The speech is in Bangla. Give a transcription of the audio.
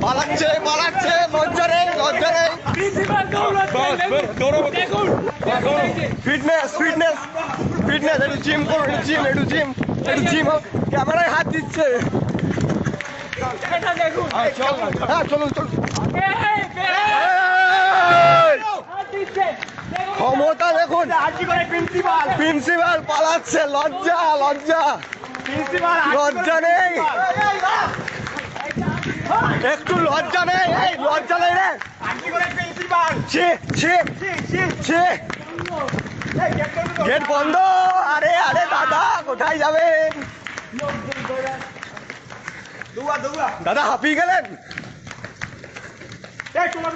পালাচ্ছে পালাচ্ছে, লজ্জা নেই লজ্জা নেই। ফিটনেস ফিটনেস ফিটনেস, একটু জিম করো, একটু জিম একটু জিম একটু জিম হোক। ক্যামেরায় হাত দিচ্ছে। হ্যাঁ চলুন চলুন। ক্ষমতা দেখুন, প্রিন্সিপাল পালাচ্ছে, লজ্জা লজ্জা লজ্জা নেই, একটু লজ্জা নেই, এই লজ্জা নেই রে। ছি ছি ছি, গেট বন্ধ। আরে আরে দাদা কোথায় যাবেন দাদা, হাঁপিয়ে গেলেন। তোমার